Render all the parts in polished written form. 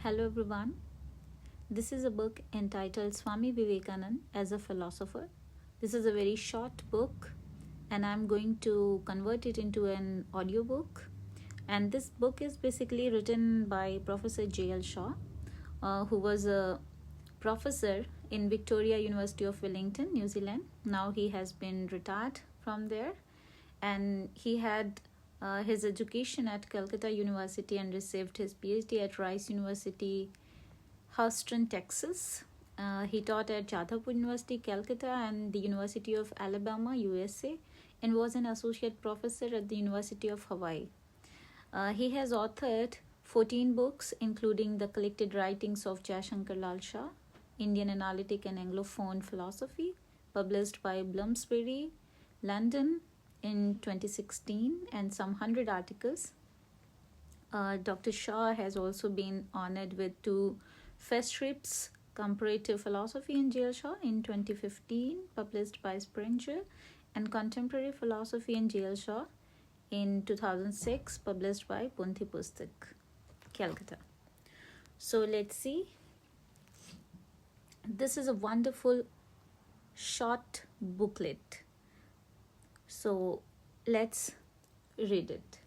Hello everyone. This is a book entitled Swami Vivekananda as a Philosopher. This is a very short book and I'm going to convert it into an audiobook. And this book is basically written by Professor J.L. Shaw, who was a professor in Victoria University of Wellington, New Zealand. Now he has been retired from there and he had his education at Calcutta University and received his PhD at Rice University, Houston, Texas. He taught at Jadavpur University, Calcutta, and the University of Alabama, USA, and was an associate professor at the University of Hawaii. He has authored 14 books, including the collected writings of Jayashankar Lal Shah, Indian Analytic and Anglophone Philosophy, published by Bloomsbury, London in 2016, and some 100 articles. Dr. Shah has also been honored with 2 fellowships, Comparative Philosophy in J.L. Shaw in 2015, published by Springer, and Contemporary Philosophy in J.L. Shaw in 2006, published by Punthi Pustak, Calcutta. So let's see. This is a wonderful short booklet. So let's read it.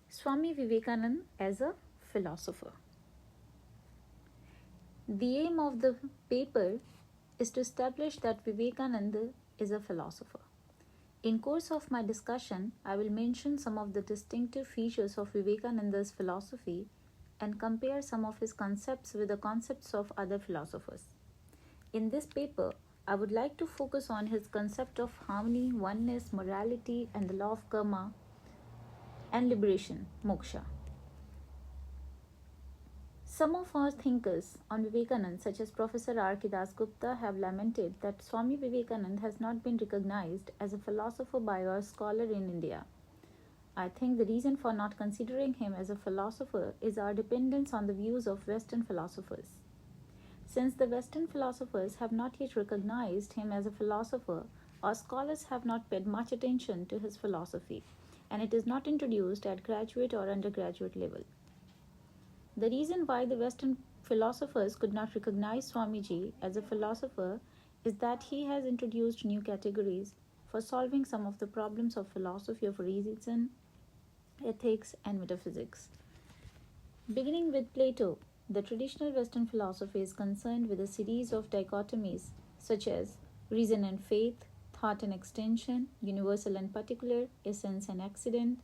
Swami Vivekananda as a philosopher. The aim of the paper is to establish that Vivekananda is a philosopher. In course of my discussion, I will mention some of the distinctive features of Vivekananda's philosophy and compare some of his concepts with the concepts of other philosophers. In this paper, I would like to focus on his concept of harmony, oneness, morality, and the law of karma and liberation, moksha. Some of our thinkers on Vivekananda, such as Professor R. K. Dasgupta, have lamented that Swami Vivekananda has not been recognized as a philosopher by our scholar in India. I think the reason for not considering him as a philosopher is our dependence on the views of Western philosophers. Since the Western philosophers have not yet recognized him as a philosopher, our scholars have not paid much attention to his philosophy, and it is not introduced at graduate or undergraduate level. The reason why the Western philosophers could not recognize Swamiji as a philosopher is that he has introduced new categories for solving some of the problems of philosophy of reason, ethics, and metaphysics. Beginning with Plato, the traditional Western philosophy is concerned with a series of dichotomies such as reason and faith, thought and extension, universal and particular, essence and accident,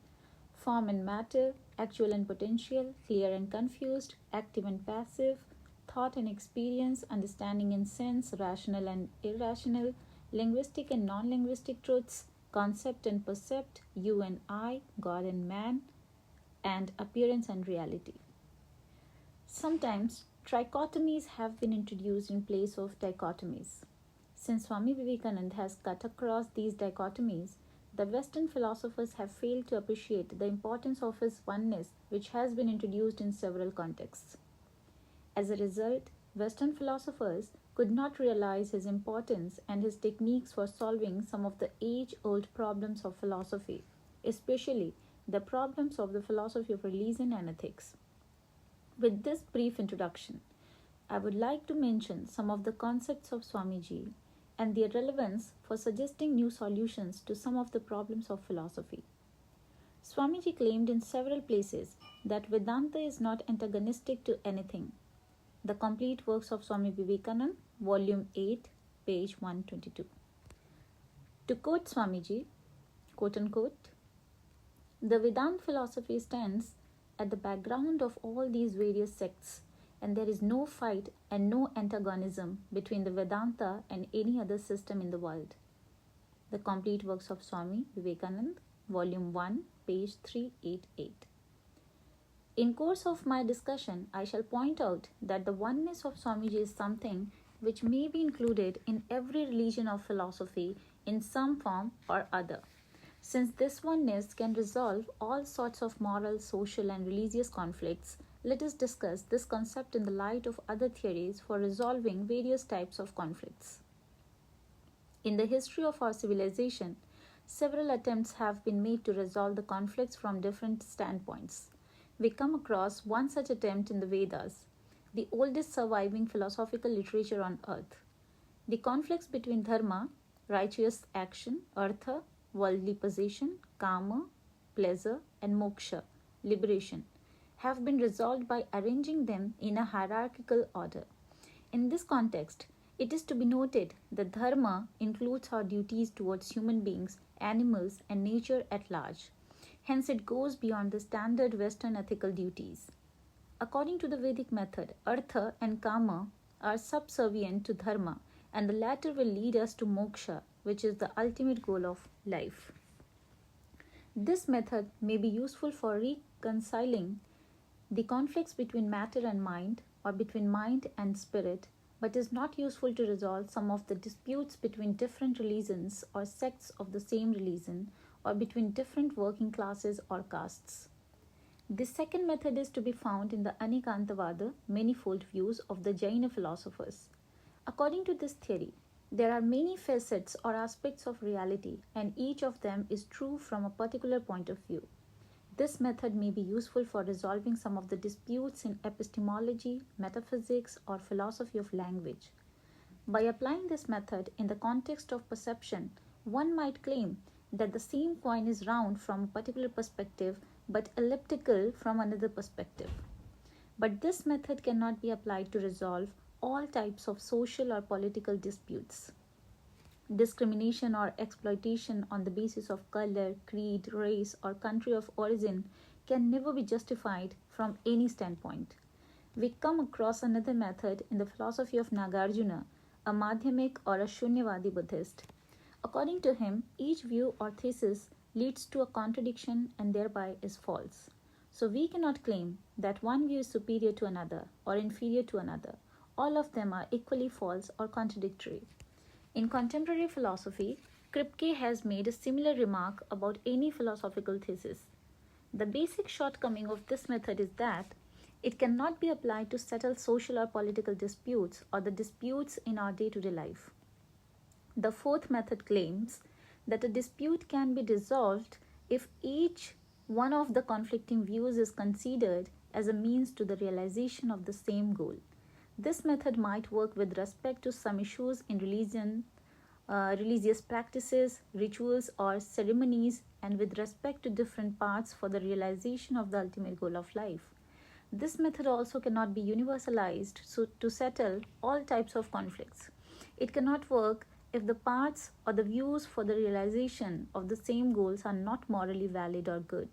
form and matter, actual and potential, clear and confused, active and passive, thought and experience, understanding and sense, rational and irrational, linguistic and non-linguistic truths, concept and percept, you and I, God and man, and appearance and reality. Sometimes trichotomies have been introduced in place of dichotomies. Since Swami Vivekananda has cut across these dichotomies, the Western philosophers have failed to appreciate the importance of his oneness, which has been introduced in several contexts. As a result, Western philosophers could not realize his importance and his techniques for solving some of the age-old problems of philosophy, especially the problems of the philosophy of religion and ethics. With this brief introduction, I would like to mention some of the concepts of Swamiji and their relevance for suggesting new solutions to some of the problems of philosophy. Swamiji claimed in several places that Vedanta is not antagonistic to anything. The Complete Works of Swami Vivekananda, Volume 8, page 122. To quote Swamiji, quote unquote, the Vedanta philosophy stands at the background of all these various sects, and there is no fight and no antagonism between the Vedanta and any other system in the world. The Complete Works of Swami Vivekananda, Volume 1, page 388. In course of my discussion, I shall point out that the oneness of Swamiji is something which may be included in every religion of philosophy in some form or other. Since this oneness can resolve all sorts of moral, social, and religious conflicts, let us discuss this concept in the light of other theories for resolving various types of conflicts. In the history of our civilization, several attempts have been made to resolve the conflicts from different standpoints. We come across one such attempt in the Vedas, the oldest surviving philosophical literature on earth. The conflicts between dharma, righteous action, artha, worldly possession, kama, pleasure, and moksha, liberation, have been resolved by arranging them in a hierarchical order. In this context, it is to be noted that dharma includes our duties towards human beings, animals, and nature at large. Hence, it goes beyond the standard Western ethical duties. According to the Vedic method, artha and kama are subservient to dharma, and the latter will lead us to moksha, which is the ultimate goal of life. This method may be useful for reconciling the conflicts between matter and mind, or between mind and spirit, but is not useful to resolve some of the disputes between different religions or sects of the same religion, or between different working classes or castes. This second method is to be found in the Anikantavada manifold views of the Jaina philosophers. According to this theory, there are many facets or aspects of reality, and each of them is true from a particular point of view. This method may be useful for resolving some of the disputes in epistemology, metaphysics, or philosophy of language. By applying this method in the context of perception, one might claim that the same coin is round from a particular perspective but elliptical from another perspective. But this method cannot be applied to resolve all types of social or political disputes. Discrimination or exploitation on the basis of color, creed, race, or country of origin can never be justified from any standpoint. We come across another method in the philosophy of Nagarjuna, a Madhyamik or a Shunyavadi Buddhist. According to him, each view or thesis leads to a contradiction and thereby is false. So we cannot claim that one view is superior to another or inferior to another. All of them are equally false or contradictory. In contemporary philosophy, Kripke has made a similar remark about any philosophical thesis. The basic shortcoming of this method is that it cannot be applied to settle social or political disputes or the disputes in our day-to-day life. The fourth method claims that a dispute can be resolved if each one of the conflicting views is considered as a means to the realization of the same goal. This method might work with respect to some issues in religion, religious practices, rituals, or ceremonies, and with respect to different paths for the realization of the ultimate goal of life. This method also cannot be universalized to settle all types of conflicts. It cannot work if the paths or the views for the realization of the same goals are not morally valid or good.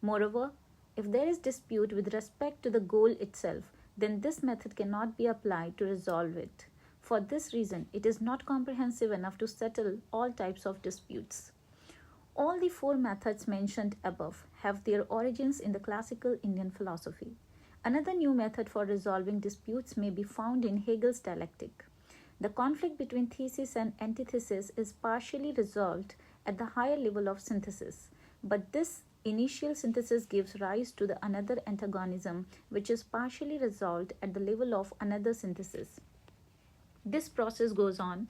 Moreover, if there is dispute with respect to the goal itself, then this method cannot be applied to resolve it. For this reason, it is not comprehensive enough to settle all types of disputes. All the four methods mentioned above have their origins in the classical Indian philosophy. Another new method for resolving disputes may be found in Hegel's dialectic. The conflict between thesis and antithesis is partially resolved at the higher level of synthesis, but this initial synthesis gives rise to the another antagonism, which is partially resolved at the level of another synthesis. This process goes on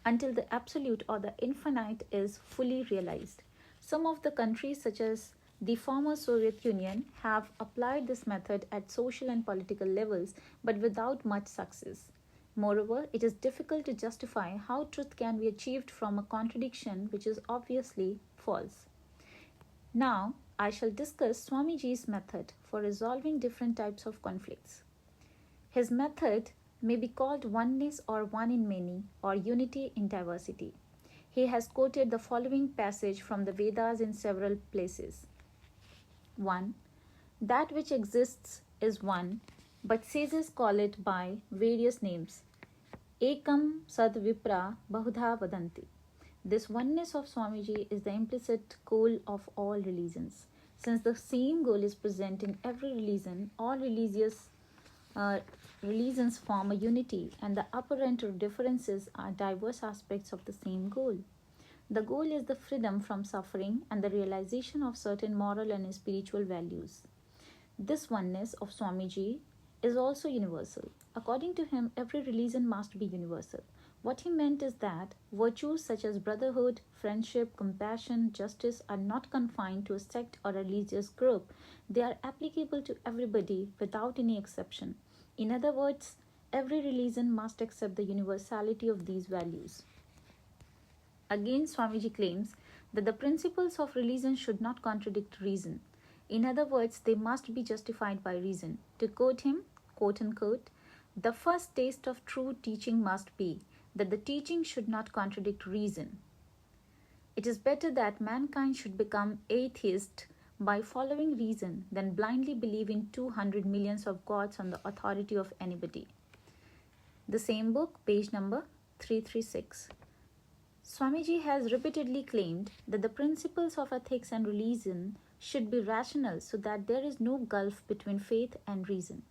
until the absolute or the infinite is fully realized. Some of the countries, such as the former Soviet Union, have applied this method at social and political levels, but without much success. Moreover, it is difficult to justify how truth can be achieved from a contradiction which is obviously false. Now, I shall discuss Swamiji's method for resolving different types of conflicts. His method may be called oneness or one in many or unity in diversity. He has quoted the following passage from the Vedas in several places. 1. That which exists is one, but sages call it by various names. Ekam sad vipra bahudha vadanti. This oneness of Swamiji is the implicit goal of all religions. Since the same goal is present in every religion, all religions form a unity, and the apparent differences are diverse aspects of the same goal. The goal is the freedom from suffering and the realization of certain moral and spiritual values. This oneness of Swamiji is also universal. According to him, every religion must be universal. What he meant is that virtues such as brotherhood, friendship, compassion, justice are not confined to a sect or a religious group. They are applicable to everybody without any exception. In other words, every religion must accept the universality of these values. Again, Swamiji claims that the principles of religion should not contradict reason. In other words, they must be justified by reason. To quote him, quote unquote, the first taste of true teaching must be that the teaching should not contradict reason. It is better that mankind should become atheist by following reason than blindly believe in 200 millions of gods on the authority of anybody. The same book, page number 336. Swamiji has repeatedly claimed that the principles of ethics and religion should be rational so that there is no gulf between faith and reason.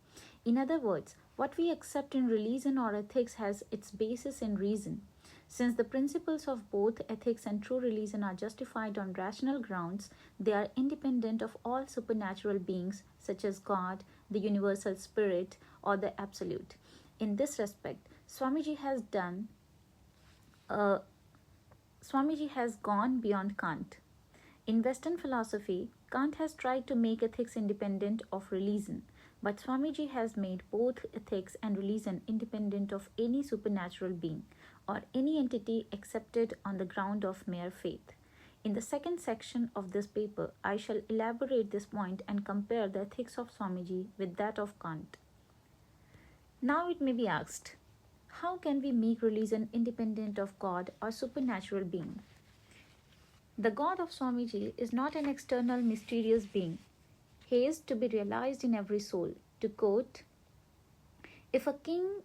In other words, what we accept in religion or ethics has its basis in reason. Since the principles of both ethics and true religion are justified on rational grounds, they are independent of all supernatural beings such as God, the universal spirit, or the absolute. In this respect, Swamiji has gone beyond Kant. In Western philosophy, Kant has tried to make ethics independent of religion, but Swamiji has made both ethics and religion independent of any supernatural being or any entity accepted on the ground of mere faith. In the second section of this paper, I shall elaborate this point and compare the ethics of Swamiji with that of Kant. Now it may be asked, how can we make religion independent of God or supernatural being? The God of Swamiji is not an external mysterious being. He is to be realized in every soul. To quote, if a king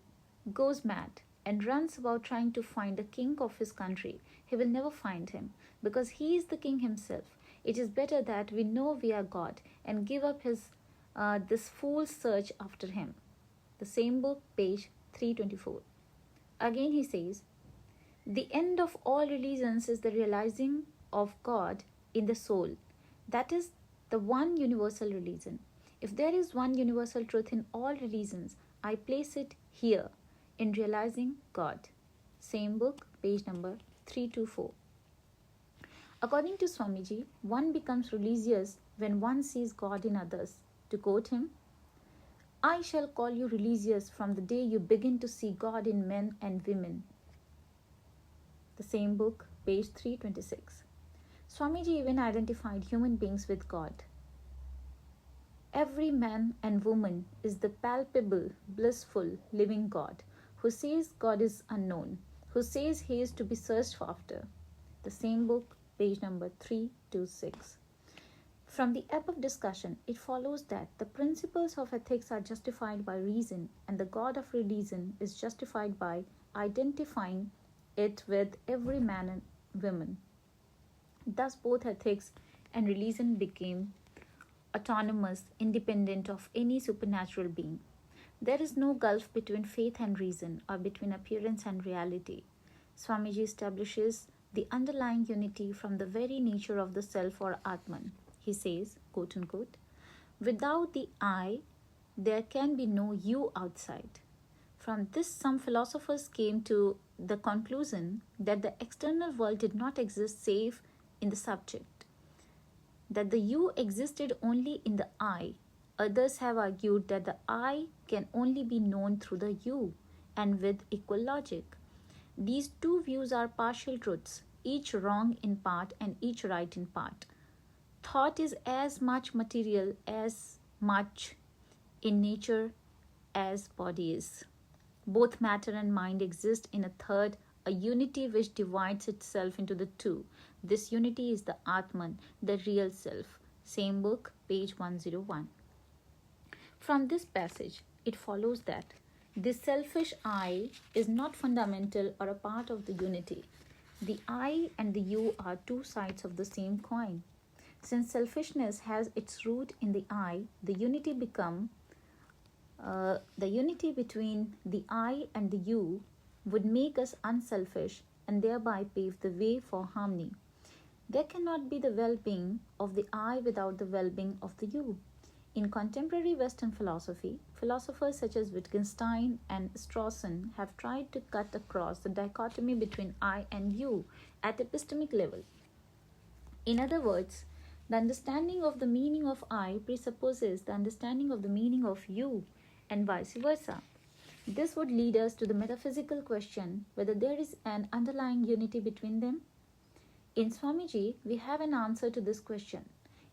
goes mad and runs about trying to find a king of his country, he will never find him because he is the king himself. It is better that we know we are God and give up this fool's search after him. The same book, page 324. Again he says, the end of all religions is the realizing of God in the soul. That is the one universal religion. If there is one universal truth in all religions, I place it here in realizing God. Same book, page number 324. According to Swamiji, one becomes religious when one sees God in others. To quote him, I shall call you religious from the day you begin to see God in men and women. The same book, page 326. Swamiji even identified human beings with God. Every man and woman is the palpable, blissful, living God, who says God is unknown, who says he is to be searched after. The same book, page number 326. From the above discussion, it follows that the principles of ethics are justified by reason, and the God of religion is justified by identifying it with every man and woman. Thus, both ethics and religion became autonomous, independent of any supernatural being. There is no gulf between faith and reason or between appearance and reality. Swamiji establishes the underlying unity from the very nature of the self or Atman. He says, quote unquote, without the I, there can be no you outside. From this, some philosophers came to the conclusion that the external world did not exist save in the subject, that the you existed only in the I. Others have argued that the I can only be known through the you and with equal logic. These two views are partial truths, each wrong in part and each right in part. Thought is as much material, as much in nature as body is. Both matter and mind exist in a third, a unity which divides itself into the two. This unity is the Atman, the real self. Same book, page 101. From this passage, it follows that the selfish I is not fundamental or a part of the unity. The I and the you are two sides of the same coin. Since selfishness has its root in the I, the unity between the I and the you would make us unselfish and thereby pave the way for harmony. There cannot be the well-being of the I without the well-being of the you. In contemporary Western philosophy, philosophers such as Wittgenstein and Strawson have tried to cut across the dichotomy between I and you at epistemic level. In other words, the understanding of the meaning of I presupposes the understanding of the meaning of you, and vice versa. This would lead us to the metaphysical question whether there is an underlying unity between them. In Swamiji, we have an answer to this question.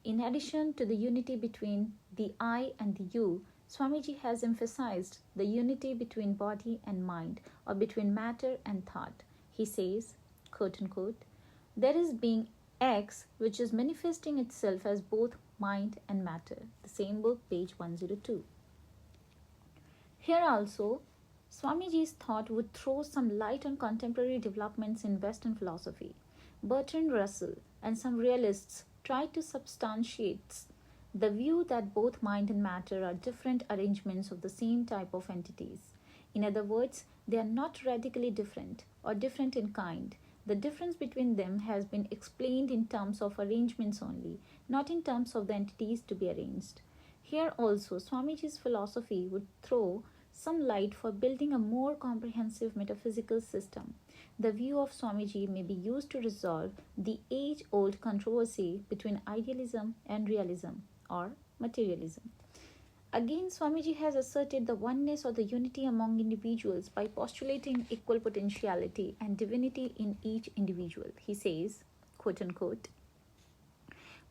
In addition to the unity between the I and the you, Swamiji has emphasized the unity between body and mind, or between matter and thought. He says, quote unquote, there is being X which is manifesting itself as both mind and matter. The same book, page 102. Here also, Swamiji's thought would throw some light on contemporary developments in Western philosophy. Bertrand Russell and some realists tried to substantiate the view that both mind and matter are different arrangements of the same type of entities. In other words, they are not radically different or different in kind. The difference between them has been explained in terms of arrangements only, not in terms of the entities to be arranged. Here also, Swamiji's philosophy would throw some light for building a more comprehensive metaphysical system. The view of Swamiji may be used to resolve the age-old controversy between idealism and realism, or materialism. Again, Swamiji has asserted the oneness or the unity among individuals by postulating equal potentiality and divinity in each individual. He says, quote unquote,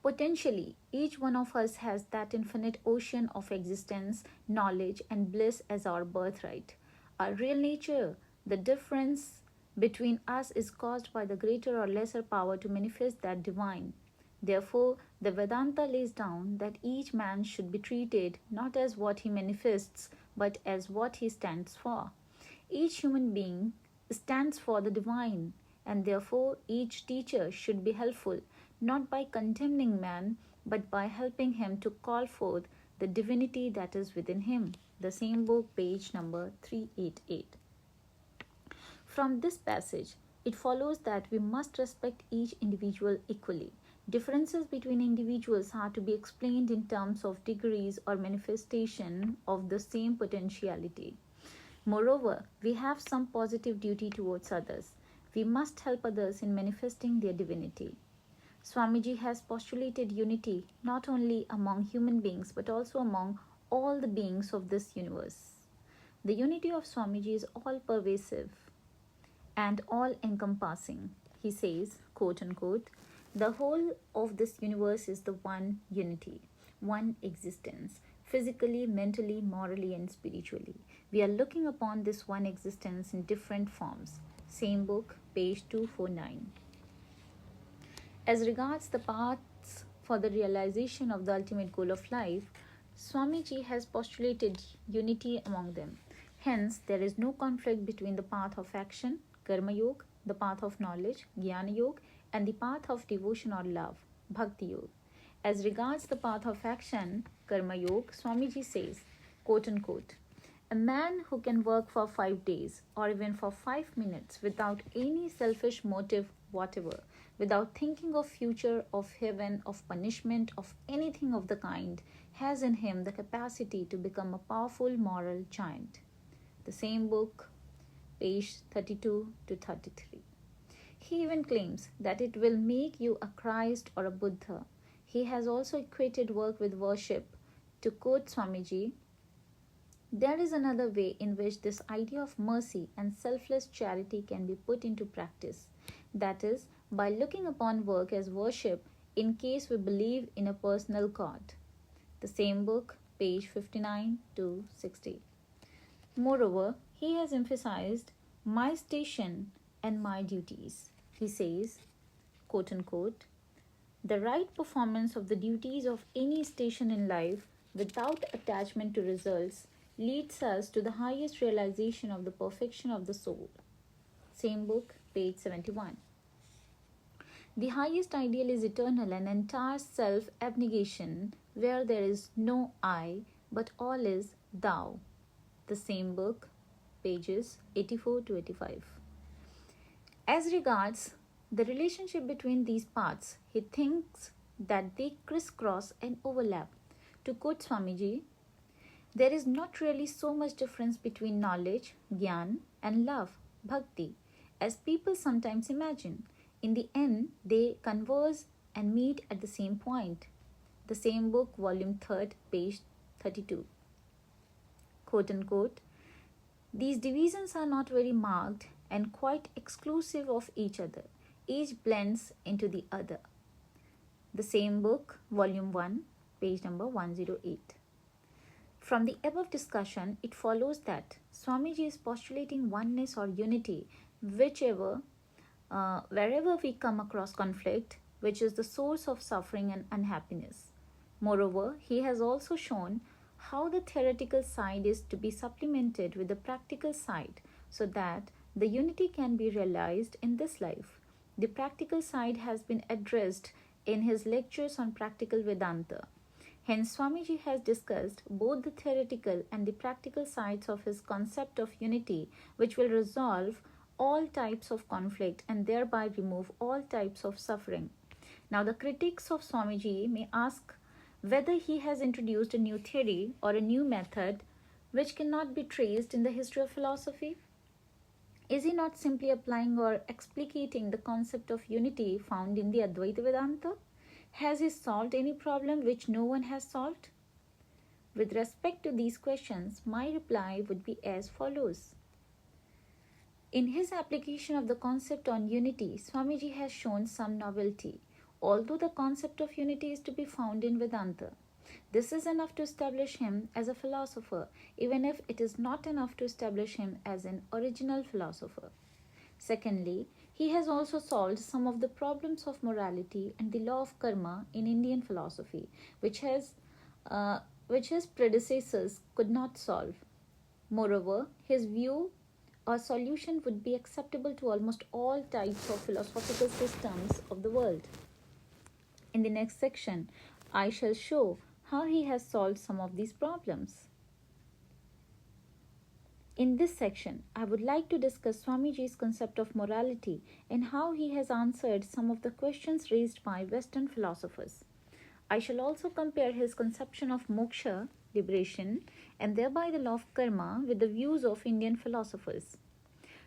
potentially, each one of us has that infinite ocean of existence, knowledge, and bliss as our birthright. Our real nature, the difference between us, is caused by the greater or lesser power to manifest that divine. Therefore, the Vedanta lays down that each man should be treated not as what he manifests, but as what he stands for. Each human being stands for the divine, and therefore each teacher should be helpful, not by condemning man, but by helping him to call forth the divinity that is within him. The same book, page number 388. From this passage, it follows that we must respect each individual equally. Differences between individuals are to be explained in terms of degrees or manifestation of the same potentiality. Moreover, we have some positive duty towards others. We must help others in manifesting their divinity. Swamiji has postulated unity not only among human beings but also among all the beings of this universe. The unity of Swamiji is all-pervasive and all-encompassing. He says, quote unquote, the whole of this universe is the one unity, one existence, physically, mentally, morally, and spiritually. We are looking upon this one existence in different forms. Same book, page 249. As regards the paths for the realization of the ultimate goal of life, Swamiji has postulated unity among them. Hence, there is no conflict between the path of action, Karma Yoga, the path of knowledge, Jnana Yoga, and the path of devotion or love, Bhakti Yoga. As regards the path of action, Karma Yoga, Swamiji says, quote unquote, a man who can work for 5 days or even for 5 minutes without any selfish motive whatever, without thinking of future, of heaven, of punishment, of anything of the kind, has in him the capacity to become a powerful moral giant. The same book, page 32 to 33. He even claims that it will make you a Christ or a Buddha. He has also equated work with worship. To quote Swamiji, there is another way in which this idea of mercy and selfless charity can be put into practice. That is, by looking upon work as worship in case we believe in a personal God. The same book, page 59 to 60. Moreover, he has emphasized my station and my duties. He says, quote unquote, the right performance of the duties of any station in life without attachment to results leads us to the highest realization of the perfection of the soul. Same book, page 71. The highest ideal is eternal and entire self-abnegation, where there is no I, but all is thou. The same book, pages 84 to 85. As regards the relationship between these paths, he thinks that they crisscross and overlap. To quote Swamiji, there is not really so much difference between knowledge, gyan, and love, bhakti, as people sometimes imagine. In the end, they converge and meet at the same point. The same book, volume 3, page 32. Quote unquote, these divisions are not very marked and quite exclusive of each other. Each blends into the other. The same book, volume 1, page number 108. From the above discussion, it follows that Swamiji is postulating oneness or unity, wherever we come across conflict, which is the source of suffering and unhappiness. Moreover, he has also shown how the theoretical side is to be supplemented with the practical side so that the unity can be realized in this life. The practical side has been addressed in his lectures on practical Vedanta. Hence, Swamiji has discussed both the theoretical and the practical sides of his concept of unity, which will resolve all types of conflict and thereby remove all types of suffering. Now, the critics of Swamiji may ask whether he has introduced a new theory or a new method which cannot be traced in the history of philosophy. Is he not simply applying or explicating the concept of unity found in the Advaita Vedanta? Has he solved any problem which no one has solved? With respect to these questions, my reply would be as follows. In his application of the concept on unity, Swamiji has shown some novelty, although the concept of unity is to be found in Vedanta. This is enough to establish him as a philosopher, even if it is not enough to establish him as an original philosopher. Secondly, he has also solved some of the problems of morality and the law of karma in Indian philosophy, which his predecessors could not solve. Moreover, his view or solution would be acceptable to almost all types of philosophical systems of the world. In the next section, I shall show how he has solved some of these problems. In this section, I would like to discuss Swamiji's concept of morality and how he has answered some of the questions raised by Western philosophers. I shall also compare his conception of moksha, liberation, and thereby the law of karma with the views of Indian philosophers.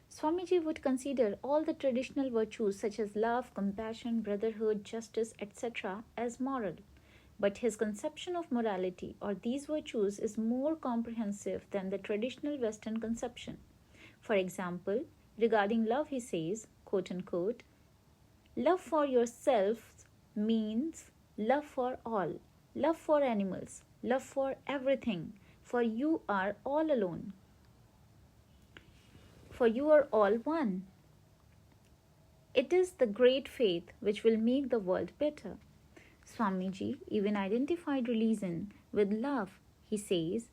Swamiji would consider all the traditional virtues such as love, compassion, brotherhood, justice, etc. as moral. But his conception of morality or these virtues is more comprehensive than the traditional Western conception. For example, regarding love, he says, quote unquote, love for yourself means love for all, love for animals, love for everything, for you are all alone, for you are all one. It is the great faith which will make the world better. Swamiji even identified religion with love. He says,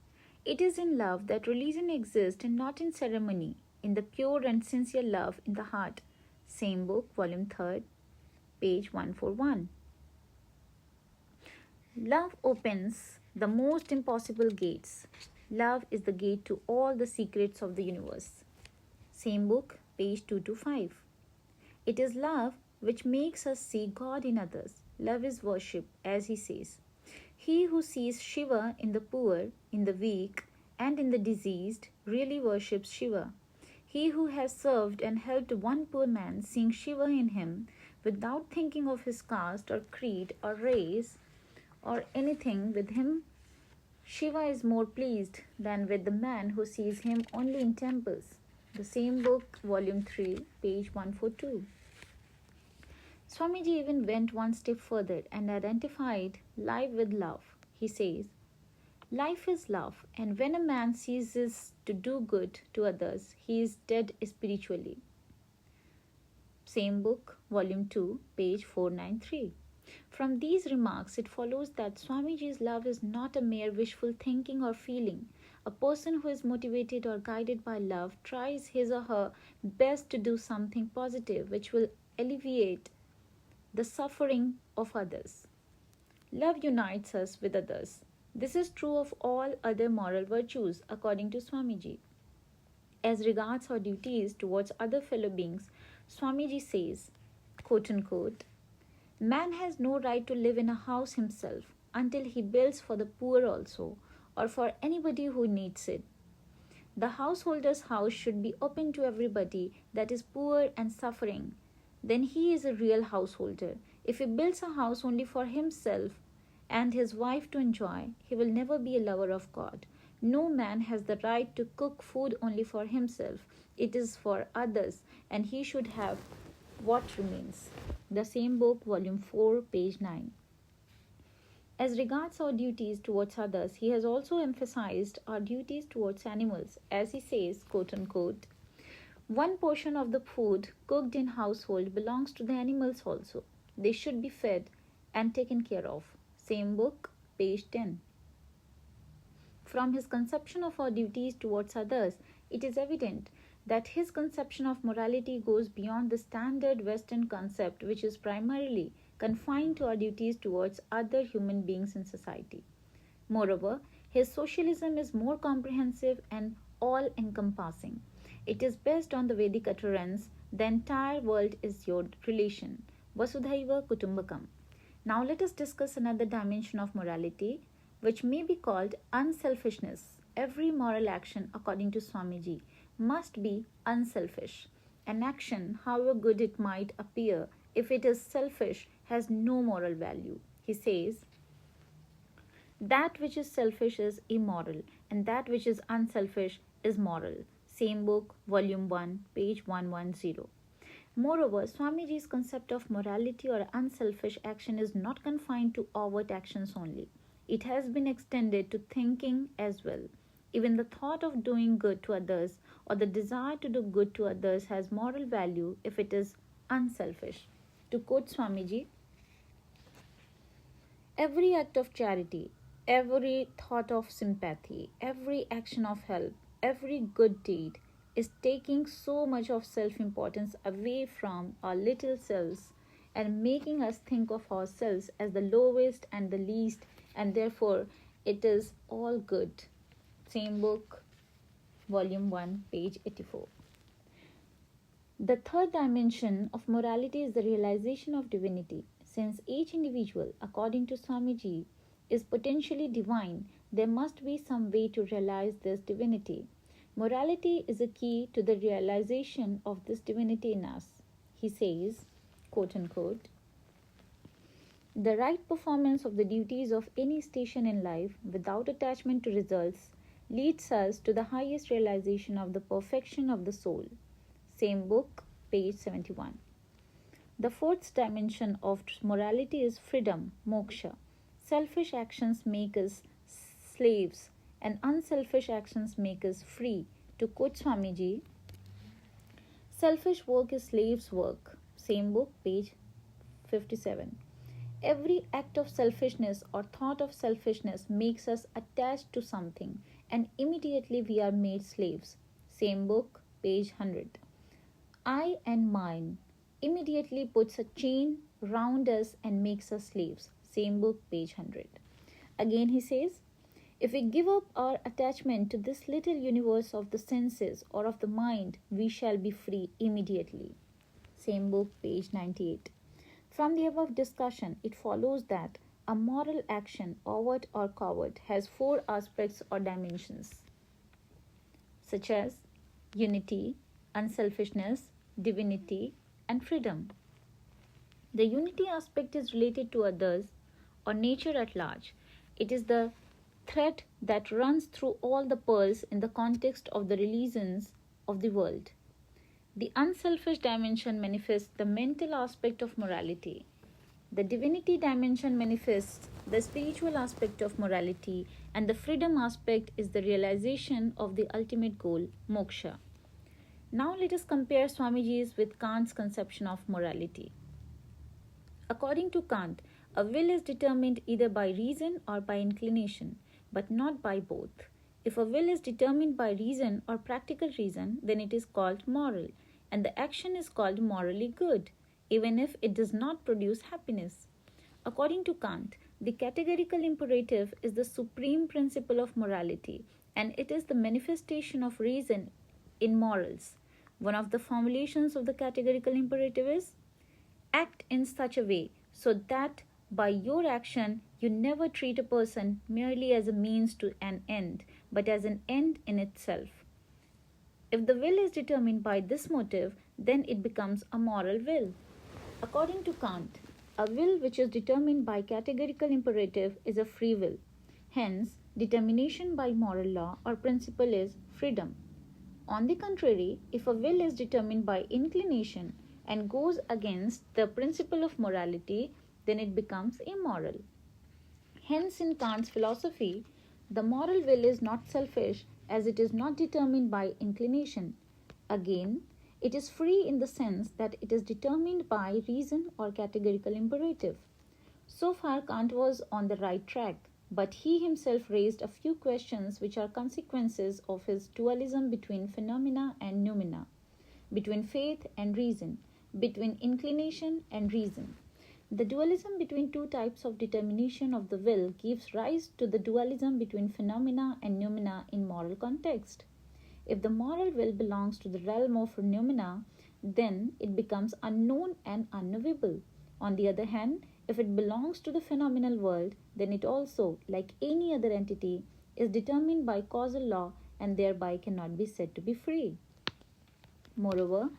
it is in love that religion exists and not in ceremony, in the pure and sincere love in the heart. Same book, volume 3, page 141. Love opens the most impossible gates. Love is the gate to all the secrets of the universe. Same book, page 225. It is love which makes us see God in others. Love is worship, as he says. He who sees Shiva in the poor, in the weak, and in the diseased really worships Shiva. He who has served and helped one poor man, seeing Shiva in him, without thinking of his caste or creed or race or anything with him, Shiva is more pleased than with the man who sees him only in temples. The same book, volume 3, page 142. Swamiji even went one step further and identified life with love. He says, life is love, and when a man ceases to do good to others, he is dead spiritually. Same book, volume 2, page 493. From these remarks, it follows that Swamiji's love is not a mere wishful thinking or feeling. A person who is motivated or guided by love tries his or her best to do something positive which will alleviate the suffering of others. Love unites us with others. This is true of all other moral virtues, according to Swamiji. As regards our duties towards other fellow beings, Swamiji says, quote unquote, man has no right to live in a house himself, until he builds for the poor also, or for anybody who needs it. The householder's house should be open to everybody that is poor and suffering. Then he is a real householder. If he builds a house only for himself and his wife to enjoy, he will never be a lover of God. No man has the right to cook food only for himself. It is for others, and he should have what remains. The same book, volume 4, page 9. As regards our duties towards others, he has also emphasized our duties towards animals, as he says, quote unquote, one portion of the food cooked in household belongs to the animals also. They should be fed and taken care of. Same book, page 10. From his conception of our duties towards others, it is evident that his conception of morality goes beyond the standard Western concept, which is primarily confined to our duties towards other human beings in society. Moreover, his socialism is more comprehensive and all-encompassing. It is based on the Vedic utterance, the entire world is your relation, Vasudhaiva Kutumbakam. Now let us discuss another dimension of morality, which may be called unselfishness. Every moral action, according to Swamiji, must be unselfish. An action, however good it might appear, if it is selfish, has no moral value. He says, that which is selfish is immoral, and that which is unselfish is moral. Same book, volume 1, page 110. Moreover, Swamiji's concept of morality or unselfish action is not confined to overt actions only. It has been extended to thinking as well. Even the thought of doing good to others or the desire to do good to others has moral value if it is unselfish. To quote Swamiji, every act of charity, every thought of sympathy, every action of help, every good deed is taking so much of self-importance away from our little selves and making us think of ourselves as the lowest and the least, and therefore it is all good. Same book, volume 1, page 84. The third dimension of morality is the realization of divinity. Since each individual, according to Swamiji, is potentially divine, there must be some way to realize this divinity. Morality is a key to the realization of this divinity in us. He says, quote unquote, the right performance of the duties of any station in life without attachment to results leads us to the highest realization of the perfection of the soul. Same book, page 71. The fourth dimension of morality is freedom, moksha. Selfish actions make us slaves and unselfish actions make us free. To quote Swamiji, selfish work is slave's work. Same book, page 57. Every act of selfishness or thought of selfishness makes us attached to something, and immediately we are made slaves. Same book, page 100. I and mine immediately puts a chain round us and makes us slaves. Same book, page 100. Again he says, if we give up our attachment to this little universe of the senses or of the mind, we shall be free immediately. Same book, page 98. From the above discussion, it follows that a moral action, overt or covert, has 4 aspects or dimensions, such as unity, unselfishness, divinity, and freedom. The unity aspect is related to others or nature at large. It is the thread that runs through all the pearls in the context of the religions of the world. The unselfish dimension manifests the mental aspect of morality. The divinity dimension manifests the spiritual aspect of morality, and the freedom aspect is the realization of the ultimate goal, moksha. Now let us compare Swamiji's with Kant's conception of morality. According to Kant, a will is determined either by reason or by inclination, but not by both. If a will is determined by reason or practical reason, then it is called moral, and the action is called morally good, even if it does not produce happiness. According to Kant, the categorical imperative is the supreme principle of morality, and it is the manifestation of reason in morals. One of the formulations of the categorical imperative is, act in such a way so that by your action You never treat a person merely as a means to an end, but as an end in itself. If the will is determined by this motive, then it becomes a moral will. According to Kant, a will which is determined by categorical imperative is a free will. Hence, determination by moral law or principle is freedom. On the contrary, if a will is determined by inclination and goes against the principle of morality, then it becomes immoral. Hence, in Kant's philosophy, the moral will is not selfish as it is not determined by inclination. Again, it is free in the sense that it is determined by reason or categorical imperative. So far, Kant was on the right track, but he himself raised a few questions which are consequences of his dualism between phenomena and noumena, between faith and reason, between inclination and reason. The dualism between two types of determination of the will gives rise to the dualism between phenomena and noumena in moral context. If the moral will belongs to the realm of noumena, then it becomes unknown and unknowable. On the other hand, if it belongs to the phenomenal world, then it also, like any other entity, is determined by causal law and thereby cannot be said to be free. Moreover,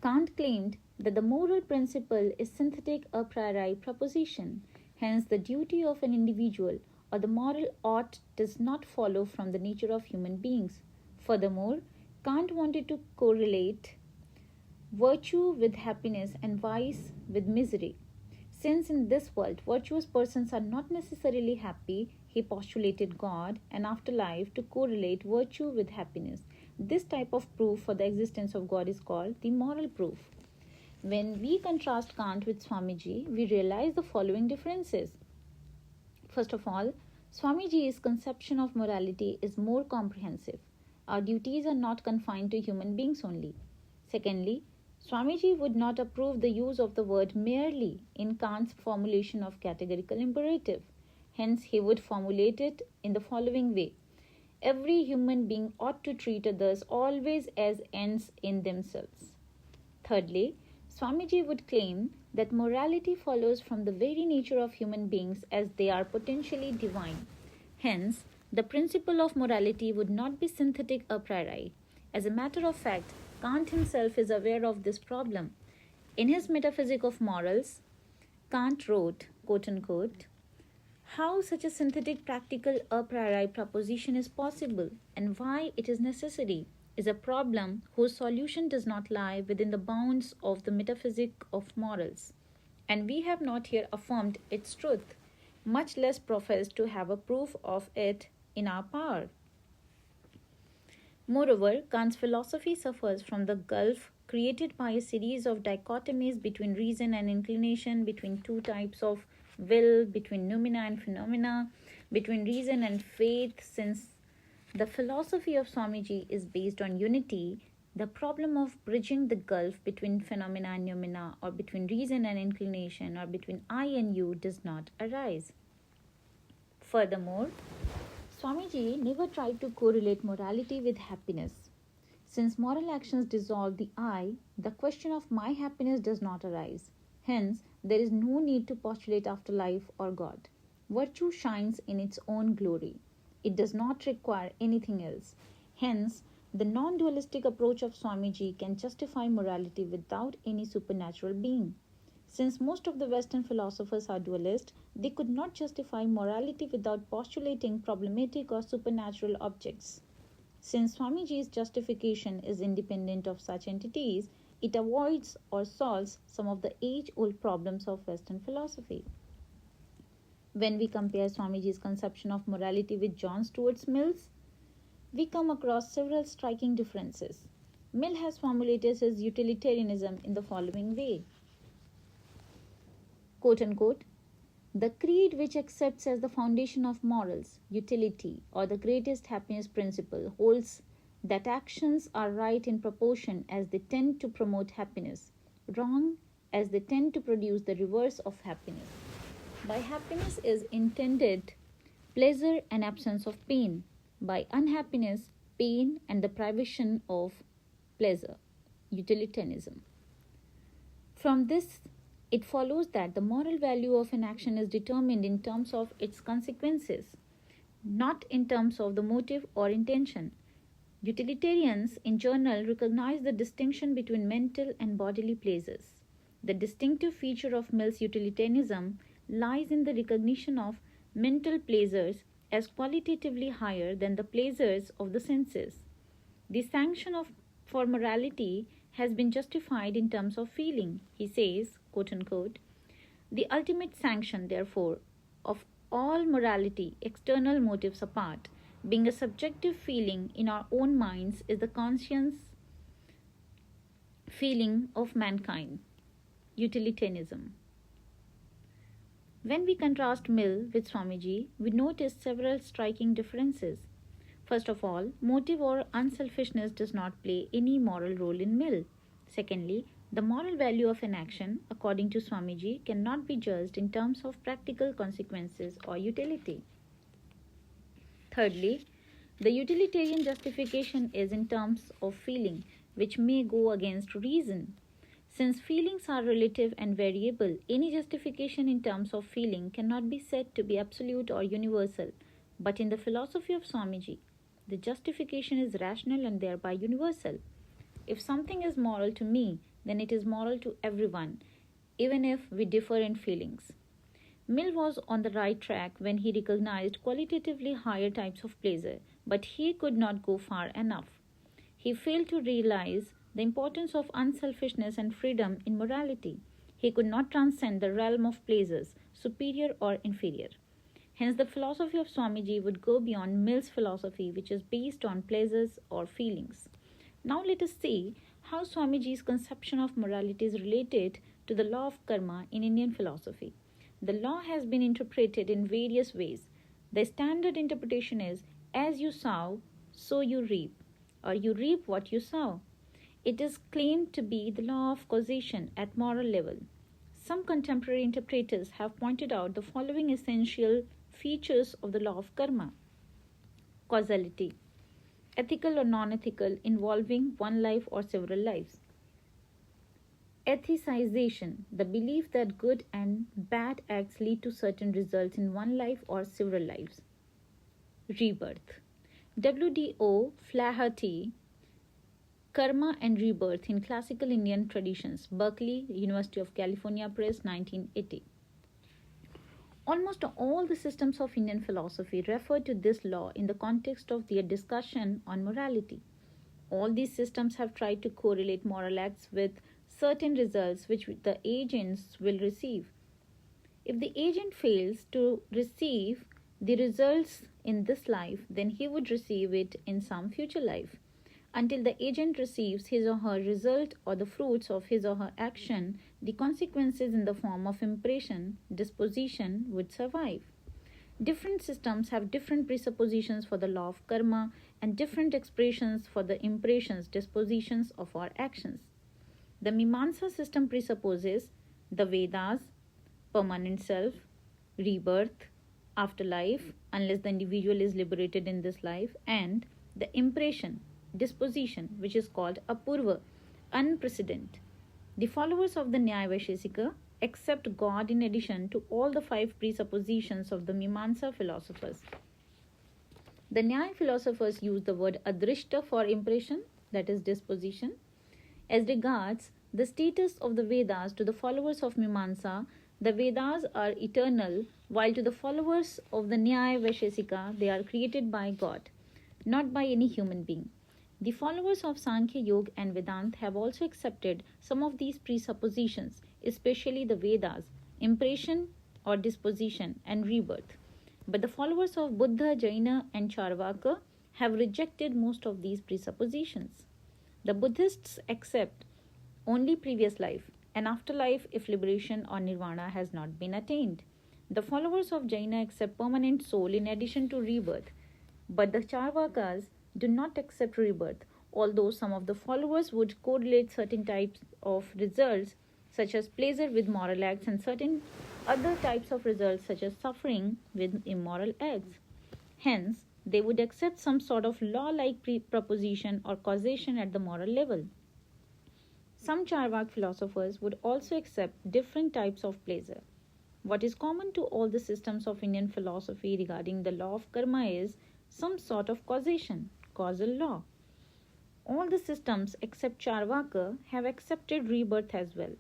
Kant claimed that the moral principle is synthetic a priori proposition. Hence, the duty of an individual or the moral ought does not follow from the nature of human beings. Furthermore, Kant wanted to correlate virtue with happiness and vice with misery. Since in this world virtuous persons are not necessarily happy, he postulated God and afterlife to correlate virtue with happiness. This type of proof for the existence of God is called the moral proof. When we contrast Kant with Swamiji, we realize the following differences. First of all, Swamiji's conception of morality is more comprehensive. Our duties are not confined to human beings only. Secondly, Swamiji would not approve the use of the word merely in Kant's formulation of categorical imperative. Hence, he would formulate it in the following way. Every human being ought to treat others always as ends in themselves. Thirdly, Swamiji would claim that morality follows from the very nature of human beings as they are potentially divine. Hence, the principle of morality would not be synthetic a priori. As a matter of fact, Kant himself is aware of this problem. In his Metaphysics of Morals, Kant wrote, quote unquote, how such a synthetic practical a priori proposition is possible and why it is necessary is a problem whose solution does not lie within the bounds of the metaphysic of morals, and we have not here affirmed its truth, much less professed to have a proof of it in our power. Moreover, Kant's philosophy suffers from the gulf created by a series of dichotomies between reason and inclination, between two types of will, between noumena and phenomena, between reason and faith. Since the philosophy of Swamiji is based on unity, the problem of bridging the gulf between phenomena and noumena, or between reason and inclination, or between I and you does not arise. Furthermore, Swamiji never tried to correlate morality with happiness. Since moral actions dissolve the I, the question of my happiness does not arise. Hence, there is no need to postulate afterlife or God. Virtue shines in its own glory. It does not require anything else. Hence, the non-dualistic approach of Swamiji can justify morality without any supernatural being. Since most of the Western philosophers are dualist, they could not justify morality without postulating problematic or supernatural objects. Since Swamiji's justification is independent of such entities, it avoids or solves some of the age-old problems of Western philosophy. When we compare Swamiji's conception of morality with John Stuart Mill's, we come across several striking differences. Mill has formulated his utilitarianism in the following way. Quote unquote, the creed which accepts as the foundation of morals, utility, or the greatest happiness principle, holds that actions are right in proportion as they tend to promote happiness, wrong as they tend to produce the reverse of happiness. By happiness is intended pleasure and absence of pain. By unhappiness, pain and the privation of pleasure, utilitarianism. From this It follows that the moral value of an action is determined in terms of its consequences, not in terms of the motive or intention. Utilitarians in general recognize the distinction between mental and bodily pleasures. The distinctive feature of Mill's utilitarianism lies in the recognition of mental pleasures as qualitatively higher than the pleasures of the senses. The sanction of for morality has been justified in terms of feeling. He says, quote unquote, the ultimate sanction, therefore, of all morality, external motives apart, being a subjective feeling in our own minds, is the conscious feeling of mankind. Utilitarianism. When we contrast Mill with Swamiji, we notice several striking differences. First of all, motive or unselfishness does not play any moral role in Mill. Secondly, the moral value of an action, according to Swamiji, cannot be judged in terms of practical consequences or utility. Thirdly, the utilitarian justification is in terms of feeling, which may go against reason. Since feelings are relative and variable, any justification in terms of feeling cannot be said to be absolute or universal. But in the philosophy of Swamiji, the justification is rational and thereby universal. If something is moral to me, then it is moral to everyone, even if we differ in feelings. Mill was on the right track when he recognized qualitatively higher types of pleasure, but he could not go far enough. He failed to realize the importance of unselfishness and freedom in morality. He could not transcend the realm of pleasures, superior or inferior. Hence, the philosophy of Swamiji would go beyond Mill's philosophy, which is based on pleasures or feelings. Now, let us see how Swamiji's conception of morality is related to the law of karma in Indian philosophy. The law has been interpreted in various ways. The standard interpretation is, as you sow, so you reap, or you reap what you sow. It is claimed to be the law of causation at moral level. Some contemporary interpreters have pointed out the following essential features of the law of karma. Causality, ethical or non-ethical, involving one life or several lives. Ethicization, the belief that good and bad acts lead to certain results in one life or several lives. Rebirth. W.D.O. Flaherty, Karma and Rebirth in Classical Indian Traditions, Berkeley, University of California Press, 1980. Almost all the systems of Indian philosophy refer to this law in the context of their discussion on morality. All these systems have tried to correlate moral acts with certain results which the agents will receive. If the agent fails to receive the results in this life, then he would receive it in some future life. Until the agent receives his or her result or the fruits of his or her action, the consequences in the form of impression, disposition would survive. Different systems have different presuppositions for the law of karma and different expressions for the impressions, dispositions of our actions. The Mimamsa system presupposes the Vedas, permanent self, rebirth, afterlife, unless the individual is liberated in this life, and the impression, disposition, which is called apurva, unprecedented. The followers of the Nyaya Vaisheshika accept God in addition to all the 5 presuppositions of the Mimamsa philosophers. The Nyaya philosophers use the word adrishta for impression, that is disposition. As regards the status of the Vedas, to the followers of Mimamsa, the Vedas are eternal, while to the followers of the Nyaya Vaisheshika, they are created by God, not by any human being. The followers of Sankhya Yoga and Vedanta have also accepted some of these presuppositions, especially the Vedas, impression or disposition, and rebirth. But the followers of Buddha, Jaina, and Charvaka have rejected most of these presuppositions. The Buddhists accept only previous life and afterlife if liberation or nirvana has not been attained. The followers of Jaina accept permanent soul in addition to rebirth, but the Charvakas do not accept rebirth, although some of the followers would correlate certain types of results such as pleasure with moral acts and certain other types of results such as suffering with immoral acts. Hence, they would accept some sort of law-like proposition or causation at the moral level. Some Charvak philosophers would also accept different types of pleasure. What is common to all the systems of Indian philosophy regarding the law of karma is some sort of causation, causal law. All the systems except Charvaka have accepted rebirth as well,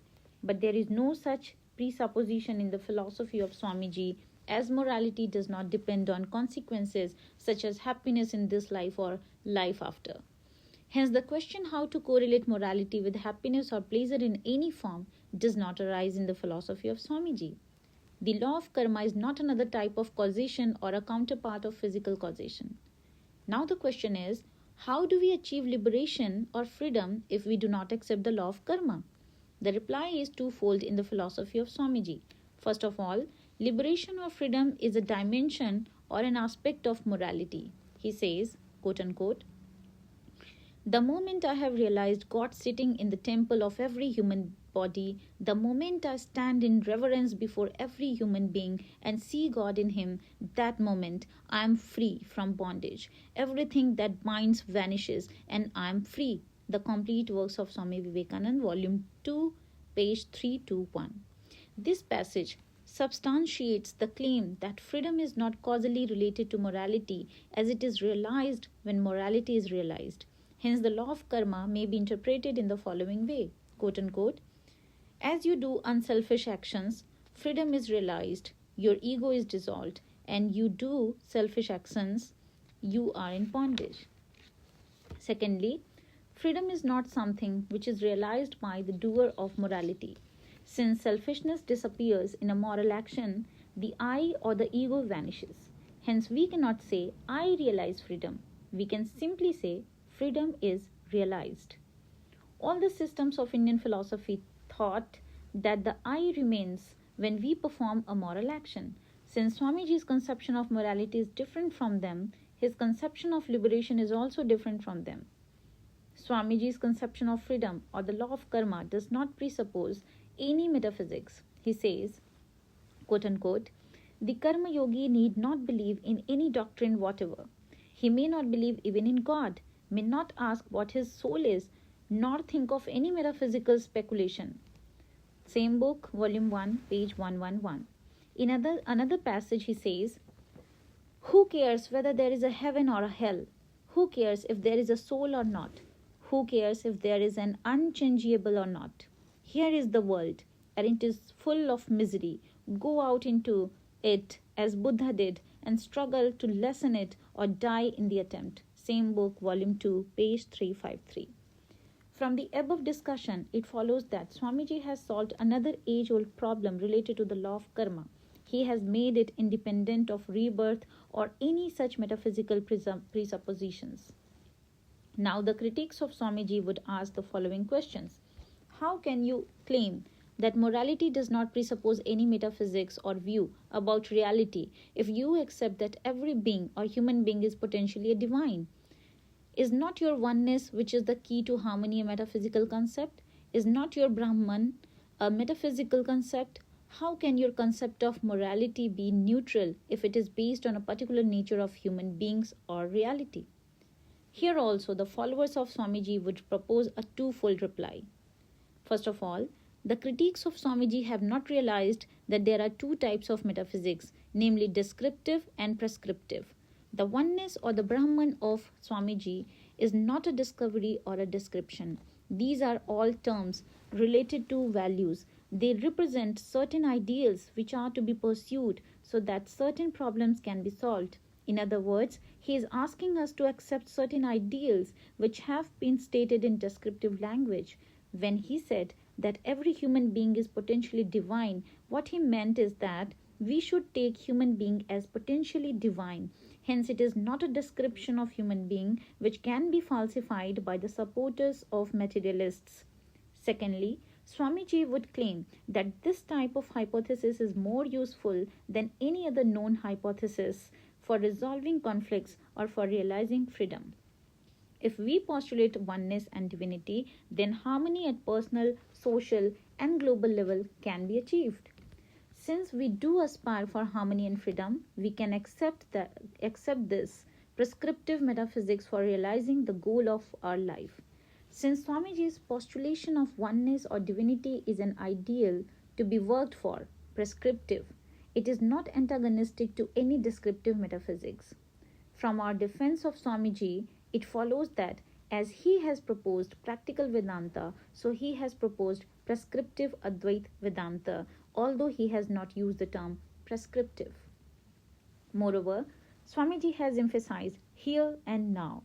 but there is no such presupposition in the philosophy of Swamiji, as morality does not depend on consequences such as happiness in this life or life after. Hence, the question how to correlate morality with happiness or pleasure in any form does not arise in the philosophy of Swamiji. The law of karma is not another type of causation or a counterpart of physical causation. Now, the question is, how do we achieve liberation or freedom if we do not accept the law of karma? The reply is twofold in the philosophy of Swamiji. First of all, liberation or freedom is a dimension or an aspect of morality. He says, quote unquote, the moment I have realized God sitting in the temple of every human body, the moment I stand in reverence before every human being and see God in him, that moment I am free from bondage. Everything that binds vanishes and I am free. The Complete Works of Swami Vivekananda, Volume 2, page 321. This passage substantiates the claim that freedom is not causally related to morality, as it is realized when morality is realized. Hence, the law of karma may be interpreted in the following way, quote unquote, as you do unselfish actions, freedom is realized, your ego is dissolved, and you do selfish actions, you are in bondage. Secondly, freedom is not something which is realized by the doer of morality. Since selfishness disappears in a moral action, the I or the ego vanishes. Hence, we cannot say, I realize freedom. We can simply say, freedom is realized. All the systems of Indian philosophy thought that the I remains when we perform a moral action. Since Swamiji's conception of morality is different from them, his conception of liberation is also different from them. Swamiji's conception of freedom or the law of karma does not presuppose any metaphysics. He says, quote unquote, the karma yogi need not believe in any doctrine whatever. He may not believe even in God, may not ask what his soul is, nor think of any metaphysical speculation. Same book, volume 1, page 111. In another passage he says, who cares whether there is a heaven or a hell? Who cares if there is a soul or not? Who cares if there is an unchangeable or not? Here is the world, and it is full of misery. Go out into it as Buddha did and struggle to lessen it or die in the attempt. Same book, volume 2, page 353. From the above discussion, it follows that Swamiji has solved another age-old problem related to the law of karma. He has made it independent of rebirth or any such metaphysical presuppositions. Now, the critics of Swamiji would ask the following questions. How can you claim that morality does not presuppose any metaphysics or view about reality if you accept that every being or human being is potentially a divine? Is not your oneness, which is the key to harmony, a metaphysical concept? Is not your Brahman a metaphysical concept? How can your concept of morality be neutral if it is based on a particular nature of human beings or reality? Here also, the followers of Swamiji would propose a twofold reply. First of all, the critiques of Swamiji have not realized that there are two types of metaphysics, namely descriptive and prescriptive. The oneness or the Brahman of Swamiji is not a discovery or a description. These are all terms related to values. They represent certain ideals which are to be pursued so that certain problems can be solved. In other words, he is asking us to accept certain ideals which have been stated in descriptive language. When he said that every human being is potentially divine, what he meant is that we should take human being as potentially divine. Hence, it is not a description of human being which can be falsified by the supporters of materialists. Secondly, Swamiji would claim that this type of hypothesis is more useful than any other known hypothesis for resolving conflicts or for realizing freedom. If we postulate oneness and divinity, then harmony at personal, social, and global level can be achieved. Since we do aspire for harmony and freedom, we can accept this prescriptive metaphysics for realizing the goal of our life. Since Swamiji's postulation of oneness or divinity is an ideal to be worked for, prescriptive, it is not antagonistic to any descriptive metaphysics. From our defense of Swamiji, it follows that as he has proposed practical Vedanta, so he has proposed prescriptive Advait Vedanta, although he has not used the term prescriptive. Moreover, Swamiji has emphasized here and now.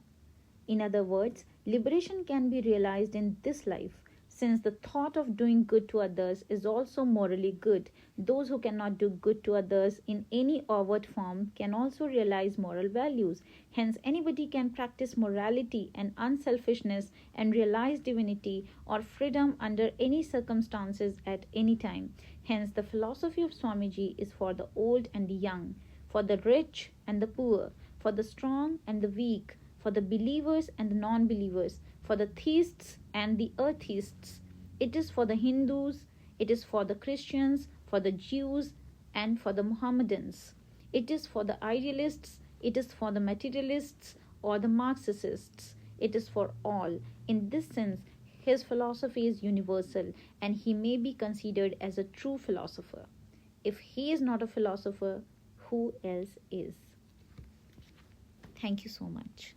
In other words, liberation can be realized in this life, since the thought of doing good to others is also morally good. Those who cannot do good to others in any overt form can also realize moral values. Hence, anybody can practice morality and unselfishness and realize divinity or freedom under any circumstances at any time. Hence, the philosophy of Swamiji is for the old and the young, for the rich and the poor, for the strong and the weak, for the believers and the non-believers, for the theists and the atheists. It is for the Hindus, it is for the Christians, for the Jews, and for the Mohammedans. It is for the idealists, it is for the materialists or the Marxists. It is for all. In this sense, his philosophy is universal, and he may be considered as a true philosopher. If he is not a philosopher, who else is? Thank you so much.